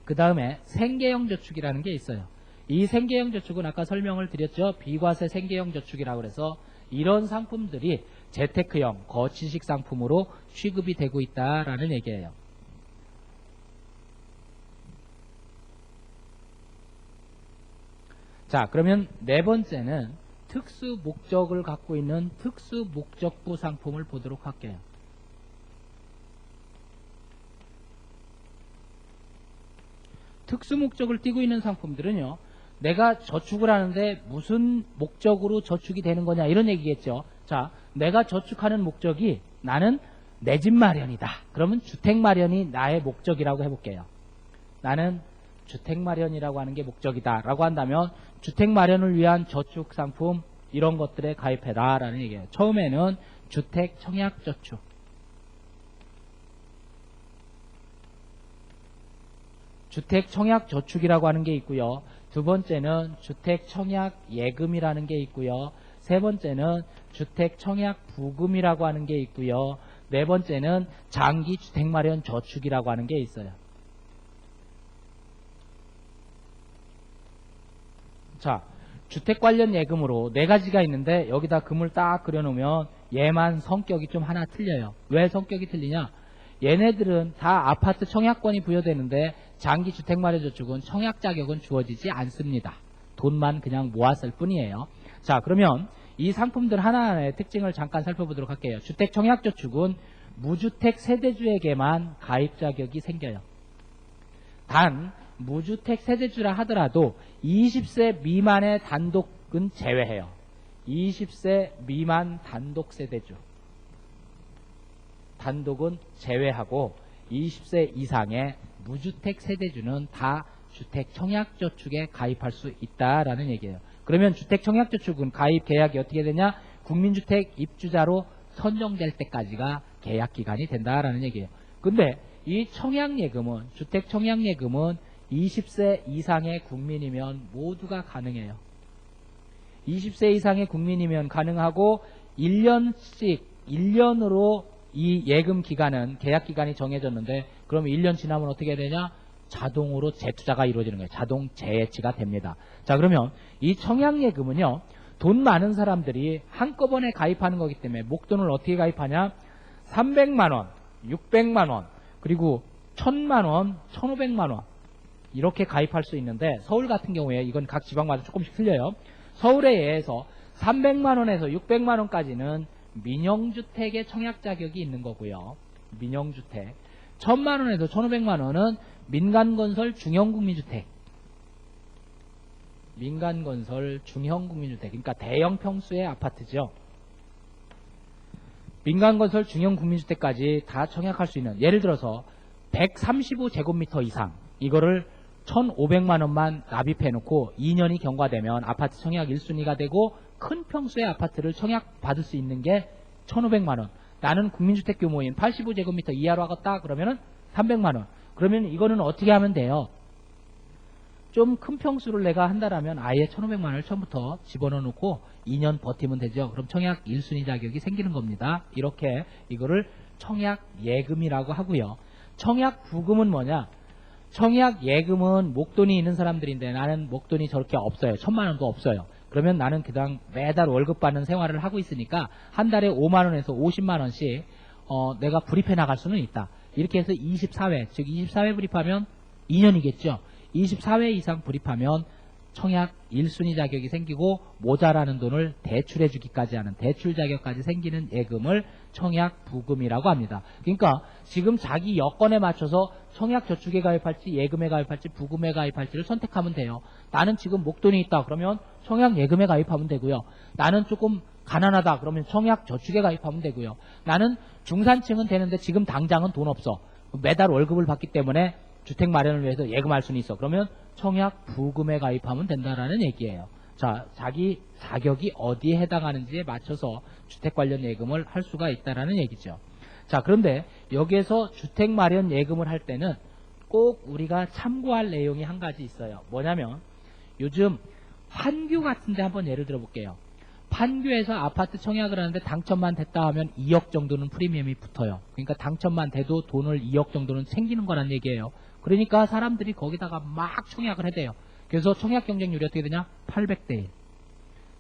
그 다음에 생계형 저축이라는 게 있어요. 이 생계형 저축은 아까 설명을 드렸죠. 비과세 생계형 저축이라고 해서 이런 상품들이 재테크형 거치식 상품으로 취급이 되고 있다라는 얘기예요. 자, 그러면 네 번째는 특수 목적을 갖고 있는 특수 목적부 상품을 보도록 할게요. 특수 목적을 띠고 있는 상품들은요. 내가 저축을 하는데 무슨 목적으로 저축이 되는 거냐 이런 얘기겠죠. 자, 내가 저축하는 목적이 나는 내 집 마련이다. 그러면 주택 마련이 나의 목적이라고 해볼게요. 나는 주택 마련이라고 하는 게 목적이다 라고 한다면 주택 마련을 위한 저축 상품 이런 것들에 가입해라 라는 얘기예요. 처음에는 주택 청약 저축, 주택 청약 저축이라고 하는 게 있고요. 두 번째는 주택 청약 예금이라는 게 있고요. 세 번째는 주택 청약 부금이라고 하는 게 있고요. 네 번째는 장기 주택 마련 저축이라고 하는 게 있어요. 자, 주택 관련 예금으로 네 가지가 있는데 여기다 금을 딱 그려놓으면 얘만 성격이 좀 하나 틀려요. 왜 성격이 틀리냐? 얘네들은 다 아파트 청약권이 부여되는데 장기 주택 마련 저축은 청약 자격은 주어지지 않습니다. 돈만 그냥 모았을 뿐이에요. 자, 그러면 이 상품들 하나하나의 특징을 잠깐 살펴보도록 할게요. 주택 청약저축은 무주택 세대주에게만 가입 자격이 생겨요. 단 무주택 세대주라 하더라도 20세 미만의 단독은 제외해요. 20세 미만 단독 세대주. 단독은 제외하고 20세 이상의 무주택 세대주는 다 주택 청약저축에 가입할 수 있다라는 얘기예요. 그러면 주택 청약저축은 가입 계약이 어떻게 되냐? 국민주택 입주자로 선정될 때까지가 계약 기간이 된다라는 얘기예요. 근데 이 청약예금은, 주택 청약예금은 20세 이상의 국민이면 모두가 가능해요. 20세 이상의 국민이면 가능하고 1년씩 1년으로 이 예금 기간은 계약 기간이 정해졌는데 그럼 1년 지나면 어떻게 되냐? 자동으로 재투자가 이루어지는 거예요. 자동 재해치가 됩니다. 자, 그러면 이 청약예금은요. 돈 많은 사람들이 한꺼번에 가입하는 거기 때문에 목돈을 어떻게 가입하냐? 300만 원, 600만 원, 그리고 1000만 원, 1500만 원 이렇게 가입할 수 있는데 서울 같은 경우에 이건 각 지방마다 조금씩 틀려요. 서울에 의해서 300만 원에서 600만 원까지는 민영주택의 청약 자격이 있는 거고요. 민영주택. 1000만 원에서 1500만 원은 민간건설 중형국민주택. 민간건설 중형국민주택. 그러니까 대형 평수의 아파트죠. 민간건설 중형국민주택까지 다 청약할 수 있는, 예를 들어서 135제곱미터 이상 이거를 1500만 원만 납입해놓고 2년이 경과되면 아파트 청약 1순위가 되고 큰 평수의 아파트를 청약받을 수 있는 게 1500만 원. 나는 국민주택 규모인 85제곱미터 이하로 하겠다 그러면은 300만 원. 그러면 이거는 어떻게 하면 돼요? 좀 큰 평수를 내가 한다라면 아예 1500만 원을 처음부터 집어넣어 놓고 2년 버티면 되죠. 그럼 청약 1순위 자격이 생기는 겁니다. 이렇게 이거를 청약 예금이라고 하고요. 청약 부금은 뭐냐? 청약 예금은 목돈이 있는 사람들인데 나는 목돈이 저렇게 없어요. 1000만 원도 없어요. 그러면 나는 그냥 매달 월급 받는 생활을 하고 있으니까 한 달에 5만 원에서 50만 원씩 내가 불입해 나갈 수는 있다. 이렇게 해서 24회, 즉 24회 불입하면 2년이겠죠. 24회 이상 불입하면 청약 1순위 자격이 생기고 모자라는 돈을 대출해 주기까지 하는 대출 자격까지 생기는 예금을 청약 부금이라고 합니다. 그러니까 지금 자기 여건에 맞춰서 청약 저축에 가입할지 예금에 가입할지 부금에 가입할지를 선택하면 돼요. 나는 지금 목돈이 있다 그러면 청약 예금에 가입하면 되고요. 나는 조금 가난하다 그러면 청약 저축에 가입하면 되고요. 나는 중산층은 되는데 지금 당장은 돈 없어. 매달 월급을 받기 때문에 주택 마련을 위해서 예금할 수는 있어. 그러면 청약 부금에 가입하면 된다라는 얘기예요. 자, 자기 자격이 어디에 해당하는지에 맞춰서 주택 관련 예금을 할 수가 있다라는 얘기죠. 자, 그런데 여기에서 주택 마련 예금을 할 때는 꼭 우리가 참고할 내용이 한 가지 있어요. 뭐냐면 요즘 판교 같은 데 한번 예를 들어 볼게요. 판교에서 아파트 청약을 하는데 당첨만 됐다 하면 2억 정도는 프리미엄이 붙어요. 그러니까 당첨만 돼도 돈을 2억 정도는 챙기는 거란 얘기예요. 그러니까 사람들이 거기다가 막 청약을 해대요. 그래서 청약 경쟁률이 어떻게 되냐? 800대 1.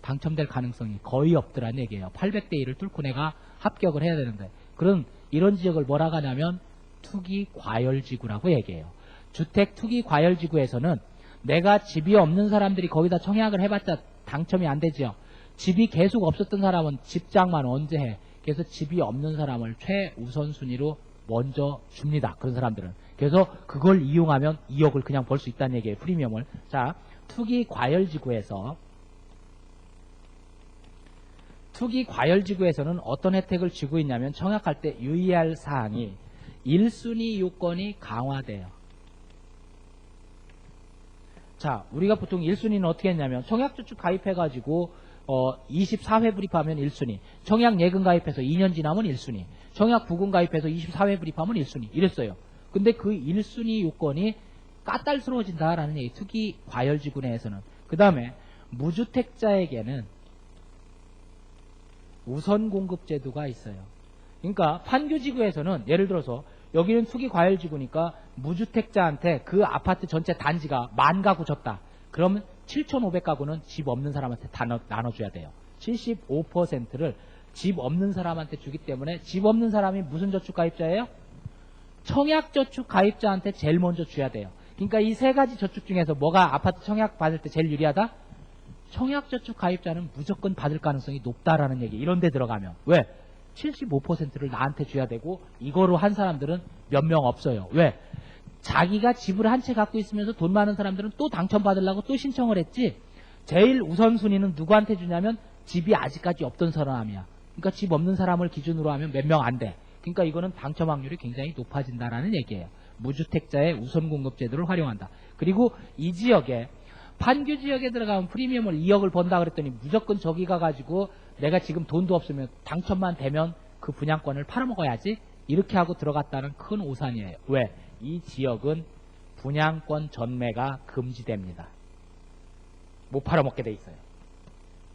당첨될 가능성이 거의 없더란 얘기예요. 800대 1을 뚫고 내가 합격을 해야 되는데. 그런 이런 지역을 뭐라고 하냐면 투기 과열지구라고 얘기해요. 주택 투기 과열지구에서는 내가 집이 없는 사람들이 거기다 청약을 해봤자 당첨이 안 되죠. 집이 계속 없었던 사람은 집장만 언제 해. 그래서 집이 없는 사람을 최우선순위로 먼저 줍니다. 그런 사람들은. 그래서 그걸 이용하면 2억을 그냥 벌 수 있다는 얘기예요. 프리미엄을. 자, 투기 과열지구에서는 어떤 혜택을 주고 있냐면 청약할 때 유의할 사항이 1순위 요건이 강화돼요. 자, 우리가 보통 1순위는 어떻게 했냐면 청약저축 가입해가지고 24회 불입하면 1순위, 청약 예금 가입해서 2년 지나면 1순위, 청약 부금 가입해서 24회 불입하면 1순위 이랬어요. 근데 그 1순위 요건이 까딸스러워진다라는 얘기, 특히 과열지구 내에서는. 그 다음에 무주택자에게는 우선 공급 제도가 있어요. 그러니까 판교지구에서는 예를 들어서 여기는 투기 과열지구니까 무주택자한테 그 아파트 전체 단지가 10,000가구 줬다. 그러면 7,500가구는 집 없는 사람한테 다 나눠줘야 돼요. 75%를 집 없는 사람한테 주기 때문에 집 없는 사람이 무슨 저축 가입자예요? 청약저축 가입자한테 제일 먼저 줘야 돼요. 그러니까 이 세 가지 저축 중에서 뭐가 아파트 청약 받을 때 제일 유리하다? 청약저축 가입자는 무조건 받을 가능성이 높다라는 얘기. 이런 데 들어가면. 왜? 75%를 나한테 줘야 되고 이거로 한 사람들은 몇 명 없어요. 왜? 자기가 집을 한 채 갖고 있으면서 돈 많은 사람들은 또 당첨받으려고 또 신청을 했지. 제일 우선순위는 누구한테 주냐면 집이 아직까지 없던 사람이야. 그러니까 집 없는 사람을 기준으로 하면 몇 명 안 돼. 그러니까 이거는 당첨 확률이 굉장히 높아진다라는 얘기예요. 무주택자의 우선 공급 제도를 활용한다. 그리고 이 지역에 판교 지역에 들어가면 프리미엄을 2억을 번다 그랬더니 무조건 저기 가가지고 내가 지금 돈도 없으면 당첨만 되면 그 분양권을 팔아먹어야지 이렇게 하고 들어갔다는 큰 오산이에요. 왜? 이 지역은 분양권 전매가 금지됩니다. 못 팔아먹게 돼 있어요.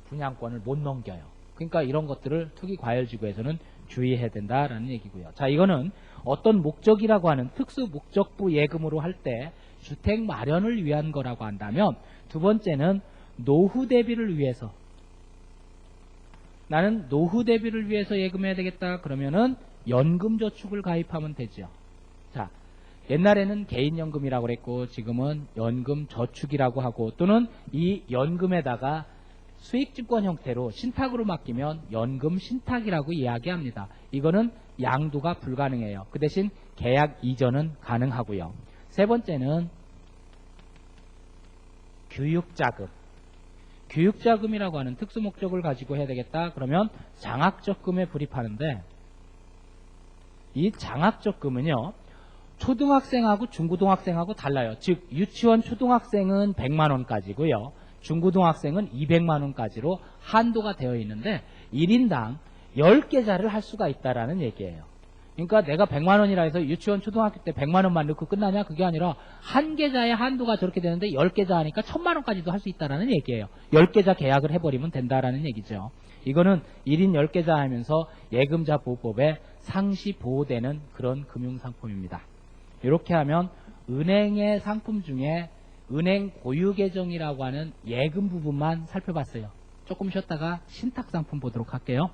분양권을 못 넘겨요. 그러니까 이런 것들을 투기과열지구에서는 주의해야 된다라는 얘기고요. 자, 이거는 어떤 목적이라고 하는 특수 목적부 예금으로 할 때 주택 마련을 위한 거라고 한다면, 두 번째는 노후 대비를 위해서, 나는 노후 대비를 위해서 예금해야 되겠다 그러면은 연금저축을 가입하면 되죠. 자, 옛날에는 개인연금이라고 그랬고 지금은 연금저축이라고 하고, 또는 이 연금에다가 수익증권 형태로 신탁으로 맡기면 연금신탁이라고 이야기합니다. 이거는 양도가 불가능해요. 그 대신 계약 이전은 가능하고요. 세 번째는 교육자금. 교육자금이라고 하는 특수목적을 가지고 해야 되겠다 그러면 장학적금에 불입하는데, 이 장학적금은요 초등학생하고 중고등학생하고 달라요. 즉 유치원 초등학생은 100만원까지고요 중고등학생은 200만원까지로 한도가 되어 있는데 1인당 10계좌를 할 수가 있다라는 얘기예요. 그러니까 내가 100만원이라 해서 유치원 초등학교 때 100만원만 넣고 끝나냐? 그게 아니라 한 계좌의 한도가 저렇게 되는데 10계좌 하니까 1000만원까지도 할 수 있다라는 얘기예요. 10계좌 계약을 해버리면 된다라는 얘기죠. 이거는 1인 10계좌 하면서 예금자 보호법에 상시 보호되는 그런 금융상품입니다. 이렇게 하면 은행의 상품 중에 은행 고유계정이라고 하는 예금 부분만 살펴봤어요. 조금 쉬었다가 신탁상품 보도록 할게요.